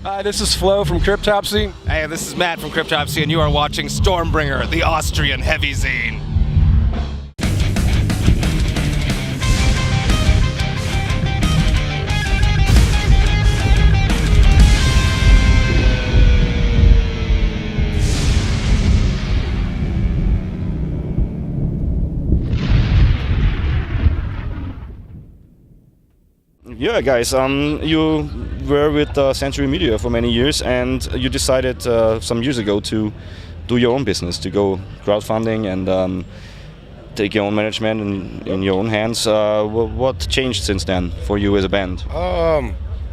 Hi, this is Flo from CRYPTOPSY. Hey, this is Matt from CRYPTOPSY, and you are watching Stormbringer, the Austrian heavy zine. Yeah, guys, you were with Century Media for many years, and you decided some years ago to do your own business, to go crowdfunding and take your own management in your own hands. What changed since then for you as a band?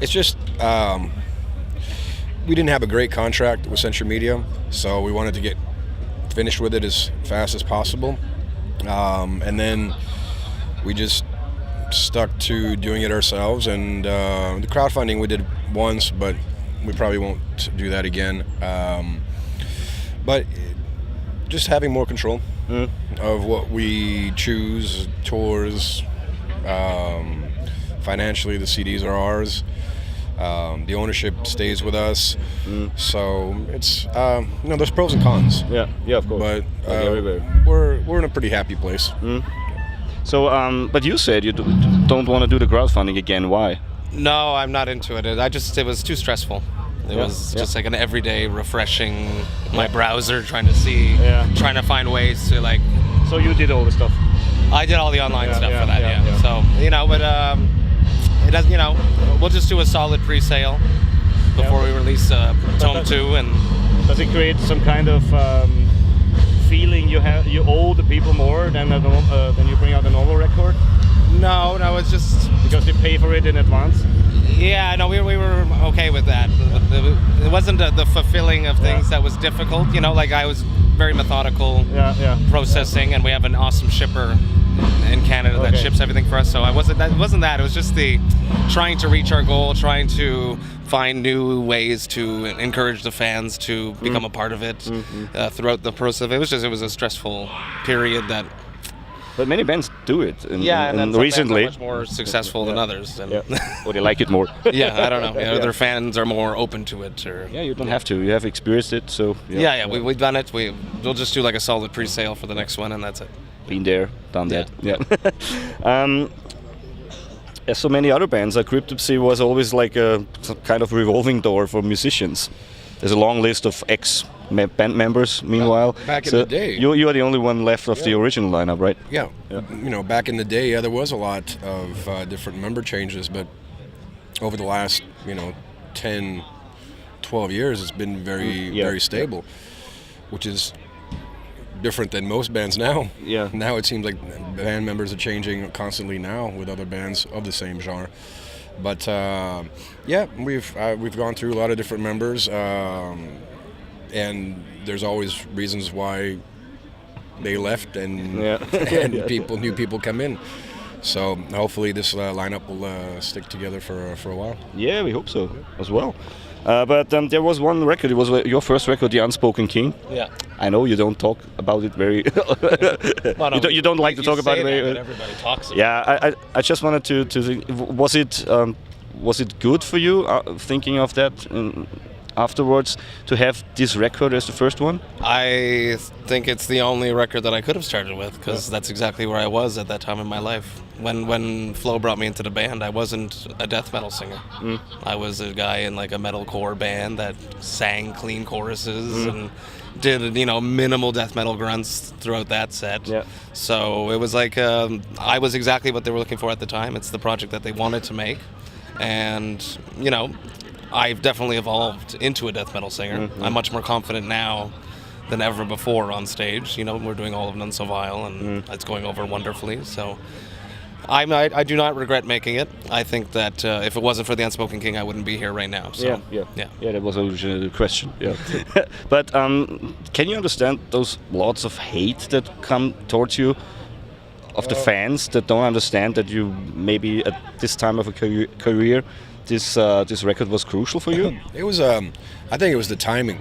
It's just we didn't have a great contract with Century Media, so we wanted to get finished with it as fast as possible, and then we just stuck to doing it ourselves. And the crowdfunding we did once, but we probably won't do that again. But just having more control of what we choose, tours, financially the CDs are ours. The ownership stays with us. So it's there's pros and cons. Yeah, of course. But everywhere. we're in a pretty happy place. So, but you said you don't want to do the crowdfunding again. Why? No, I'm not into it. It was too stressful. It was just like an everyday refreshing my browser, trying to find ways to like. So you did all the stuff. I did all the online stuff for that. Yeah. So but it does. We'll just do a solid pre-sale before we release Tome 2. And does it create some kind of feeling you owe the people more than you bring out a normal record? No, it's just because they pay for it in advance. Yeah, no, we were okay with that. It wasn't the fulfilling of things that was difficult. Like I was very methodical processing, and we have an awesome shipper in Canada that ships everything for us. So it wasn't that. It was just the trying to reach our goal, trying to find new ways to encourage the fans to become a part of it throughout the process. It was a stressful period that. But many bands do it. And recently, much more successful than others. And or they like it more. Yeah, I don't know. Their fans are more open to it. Or you don't have to. You have experienced it, so. We've done it. We'll just do like a solid pre-sale for the next one, and that's it. Been there, done that. Yeah. As so many other bands, CRYPTOPSY was always like some kind of revolving door for musicians. There's a long list of ex-band members, meanwhile. Back in the day. You are the only one left of the original lineup, right? Yeah. Back in the day, there was a lot of different member changes, but over the last, 10, 12 years, it's been very stable, which is different than most bands now. Yeah. Now it seems like band members are changing constantly now with other bands of the same genre. But we've gone through a lot of different members, and there's always reasons why they left, and new people come in. So hopefully this lineup will stick together for a while. Yeah, we hope so as well. But there was one record. It was your first record, the Unspoken King. Yeah. I know you don't talk about it very. You don't like to talk about it very. But everybody talks about it. I just wanted to think. Was it good for you thinking of that afterwards to have this record as the first one? I think it's the only record that I could have started with, because that's exactly where I was at that time in my life. When Flo brought me into the band, I wasn't a death metal singer. I was a guy in like a metalcore band that sang clean choruses and did minimal death metal grunts throughout that set. Yeah. So it was like I was exactly what they were looking for at the time. It's the project that they wanted to make, and I've definitely evolved into a death metal singer. I'm much more confident now than ever before on stage. We're doing all of None So Vile, and it's going over wonderfully. So I do not regret making it. I think that if it wasn't for the Unspoken King, I wouldn't be here right now. So, yeah. That was originally the question. Yeah. But can you understand those lots of hate that come towards you, of the fans that don't understand that you maybe at this time of a career, this record was crucial for you? It was. I think it was the timing,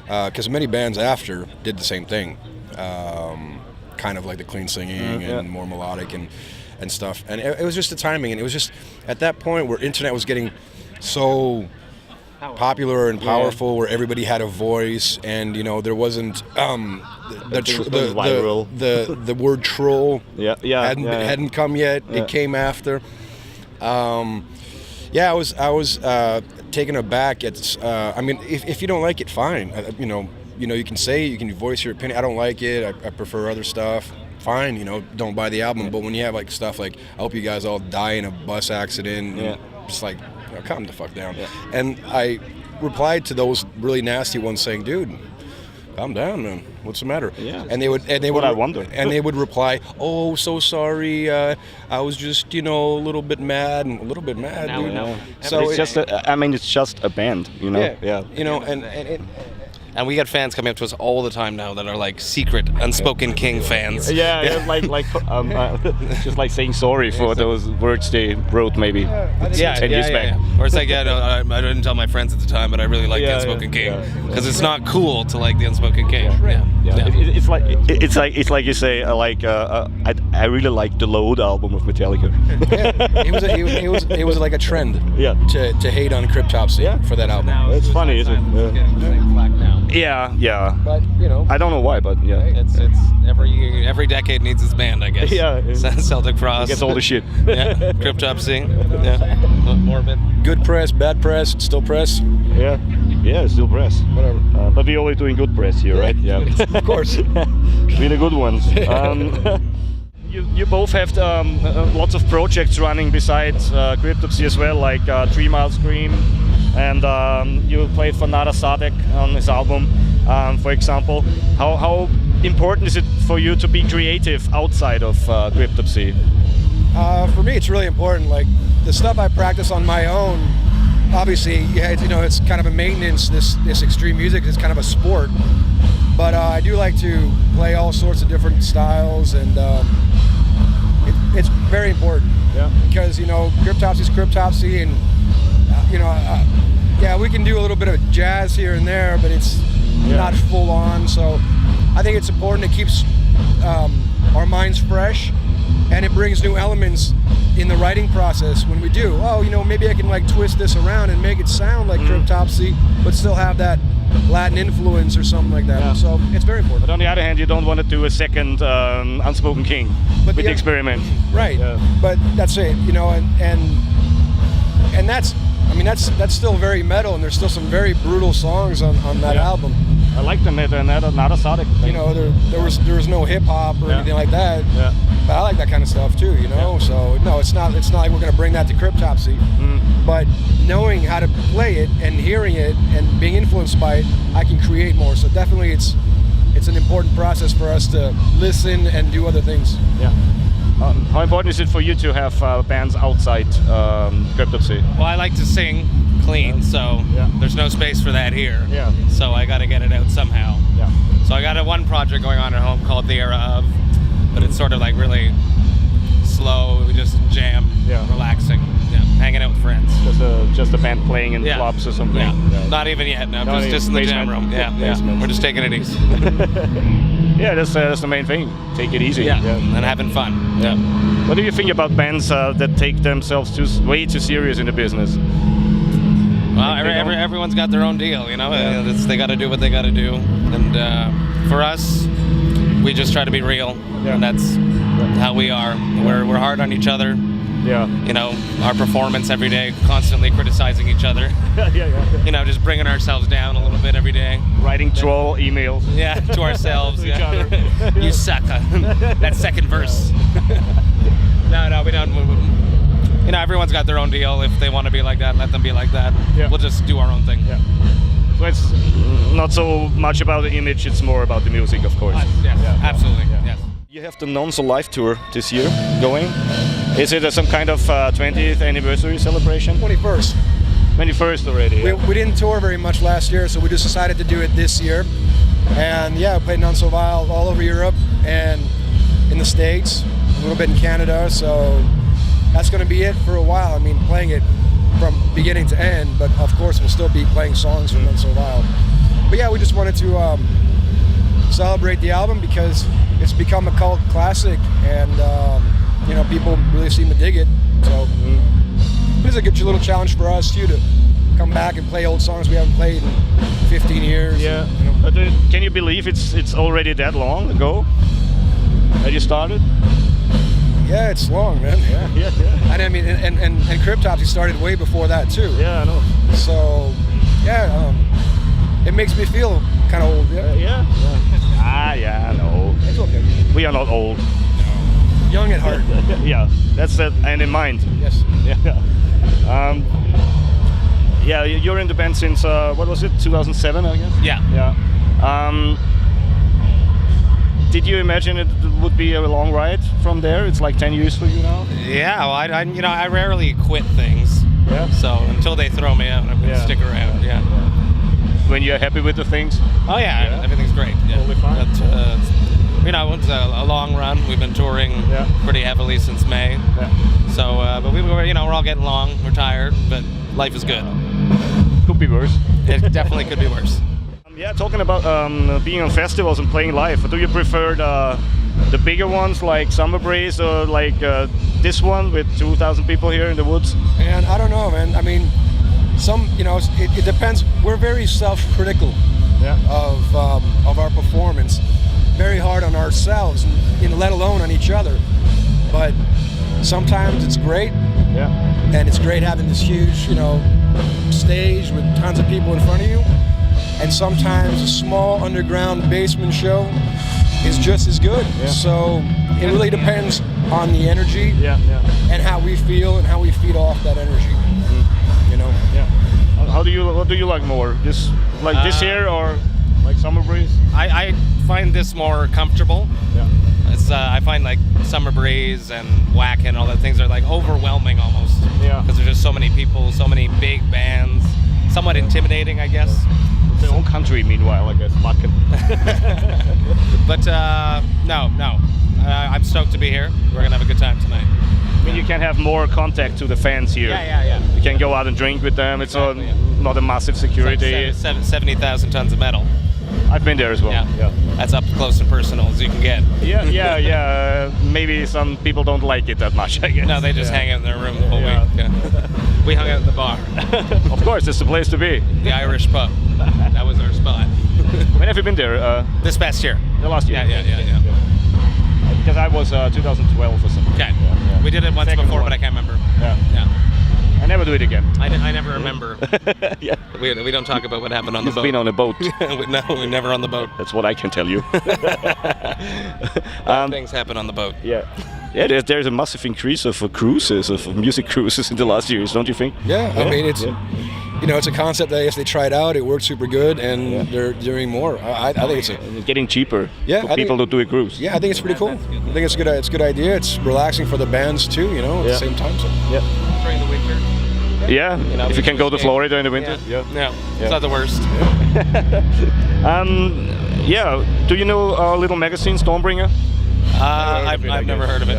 because many bands after did the same thing, kind of like the clean singing and more melodic and stuff. And it was just the timing, and it was just at that point where internet was getting so popular and powerful, where everybody had a voice, and there wasn't the word troll hadn't come yet. It came after. I was taken aback. If you don't like it, fine. You can say it, you can voice your opinion. I don't like it. I prefer other stuff. Fine, don't buy the album. But when you have like stuff like, I hope you guys all die in a bus accident, just like, calm the fuck down. And I replied to those really nasty ones saying, dude, calm down, man. What's the matter? And they would I wonder. And they would reply, oh, so sorry. I was just, a little bit mad. Dude. So it's just it's just a band, And we get fans coming up to us all the time now that are like secret Unspoken King fans. Just like saying sorry for those words they wrote maybe 10 years back. Or it's like, I didn't tell my friends at the time, but I really like the Unspoken King because it's not cool to like the Unspoken King. It's like you say, I really like the Load album of Metallica. It was like a trend. To hate on CRYPTOPSY for that album. It's funny, isn't it? Yeah. But I don't know why, but it's every decade needs its band, I guess. Celtic Frost gets all the shit. CRYPTOPSY. Morbid. Good press, bad press, still press. It's still press. Whatever. But we're only doing good press here, right? Of course. Really good ones. You both have lots of projects running besides CRYPTOPSY as well, like 3 Mile Scream, and you played for Nada Sadek on his album, for example. How important is it for you to be creative outside of CRYPTOPSY? For me, it's really important. Like the stuff I practice on my own, obviously, it's kind of a maintenance. This extreme music is kind of a sport, but I do like to play all sorts of different styles, and it's very important. Because CRYPTOPSY is CRYPTOPSY, and we can do a little bit of jazz here and there, but it's not full on. So I think it's important. It keeps our minds fresh, and it brings new elements in the writing process when we do. Maybe I can like twist this around and make it sound like CRYPTOPSY, but still have that Latin influence or something like that. So it's very important. But on the other hand, you don't want to do a second Unspoken King with the experiment. Right. But that's it, and that's still very metal, and there's still some very brutal songs on that album. I like the Nada Sadek thing. There was no hip hop or anything like that. But I like that kind of stuff too, So no, it's not like we're gonna bring that to CRYPTOPSY. But knowing how to play it and hearing it and being influenced by it, I can create more. So definitely it's an important process for us to listen and do other things. How important is it for you to have bands outside CRYPTOPSY? Well, I like to sing clean, so there's no space for that here. So I got to get it out somehow. So I got one project going on at home called The Era Of, but it's sort of like really slow. We just jam, relaxing, hanging out with friends. Just a band playing in clubs or something. Not even yet. No, just in the jam room. We're just taking it easy. That's the main thing. Take it easy. And having fun. What do you think about bands that take themselves way too serious in the business? Well, everyone's got their own deal, They got to do what they got to do, and for us, we just try to be real, and that's how we are. We're hard on each other. Our performance every day, constantly criticizing each other. Just bringing ourselves down a little bit every day. Writing troll emails. To ourselves. Each other. You sucker. That second verse. No, we don't. Everyone's got their own deal. If they want to be like that, let them be like that. We'll just do our own thing. So it's not so much about the image, it's more about the music, of course. Absolutely. Yes. You have the Non-So Live tour this year going. Is it some kind of 20th anniversary celebration? 21st. 21st already. We didn't tour very much last year, so we just decided to do it this year. And we played Non-So Live all over Europe and in the States, a little bit in Canada. So that's going to be it for a while. Playing it from beginning to end, but of course we'll still be playing songs from Non-So Live. But we just wanted to celebrate the album because it's become a cult classic, and people really seem to dig it. So it's a good little challenge for us too to come back and play old songs we haven't played in 15 years. Yeah. You know. Can you believe it's already that long ago that you started? Yeah, it's long, man. Yeah. And I mean, and CRYPTOPSY started way before that too. Yeah, I know. So, yeah, it makes me feel kind of old. Yeah. Yeah, I know. It's okay. We are not old. Young at heart. Yeah, that's it, and in mind. Yes. Yeah, you're in the band since what was it, 2007, I guess? Yeah. Did you imagine it would be a long ride from there? It's like 10 years for you now. Yeah, well, I rarely quit things. Yeah. So until they throw me out, I'm gonna stick around. Yeah. When you're happy with the things. Oh yeah, everything's great. Yeah. Totally fine. It's a long run. We've been touring pretty heavily since May. Yeah. So, but we're all getting along. We're tired, but life is good. Could be worse. It definitely could be worse. Yeah, talking about being on festivals and playing live, do you prefer the bigger ones like Summer Breeze or like this one with 2,000 people here in the woods? And I don't know, man. I mean, it depends. We're very self-critical of our performance, very hard on ourselves, and let alone on each other. But sometimes it's great, and it's great having this huge, stage with tons of people in front of you. And sometimes a small underground basement show is just as good. Yeah. So it really depends on the energy and how we feel and how we feed off that energy. Yeah. What do you like more? This year or like Summer Breeze? I find this more comfortable. Yeah. It's I find like Summer Breeze and Whack and all that things are like overwhelming almost. Yeah. Because there's just so many people, so many big bands. Somewhat intimidating, I guess. The whole country, meanwhile, I guess. But no. I'm stoked to be here. We're gonna have a good time tonight. I mean, you can have more contact to the fans here. Yeah. You can go out and drink with them. It's not a massive security. It's like 70,000 tons of metal. I've been there as well. Yeah. That's up close and personal as you can get. Yeah. Maybe some people don't like it that much, I guess. No, they just hang out in their room the whole week. Yeah. We hung out at the bar. Of course, it's the place to be. The Irish pub. That was our spot. When have you been there? This past year. The last year? Yeah. Because I was 2012 or something. Okay. Yeah. We did it once before, but I can't remember. Yeah. I never do it again. I never remember. Yeah. We don't talk about what happened on the boat. You've been on a boat. No, we're never on the boat. That's what I can tell you. Things happen on the boat. Yeah. Yeah, there's a massive increase of cruises, of music cruises in the last years, don't you think? Yeah, I mean, it's it's a concept that I guess they tried out, it worked super good, and they're doing more. I think it's getting cheaper for people to do a cruise. Yeah, I think it's pretty cool. I think it's a good idea. It's relaxing for the bands too, at the same time. So. Yeah. During the winter. Yeah, if you can go to Florida in the winter. Yeah. It's not the worst. Do you know our little magazine, Stormbringer? I've never heard of it.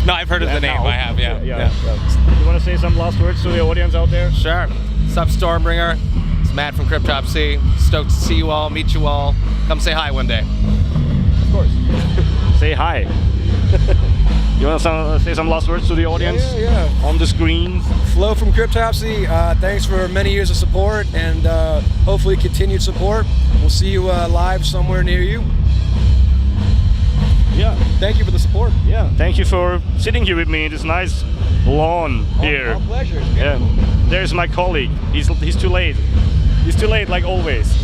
No, I've heard of the name. I have, yeah. You want to say some last words to the audience out there? Sure. Sup, Stormbringer. It's Matt from CRYPTOPSY. Stoked to see you all, meet you all. Come say hi one day. Of course. Say hi. You want to say some last words to the audience? Yeah. On the screen. Flo from CRYPTOPSY, thanks for many years of support and hopefully continued support. We'll see you live somewhere near you. Yeah. Thank you for the support. Yeah. Thank you for sitting here with me in this nice lawn here. Our pleasure. Yeah. There's my colleague. He's too late. He's too late, like always.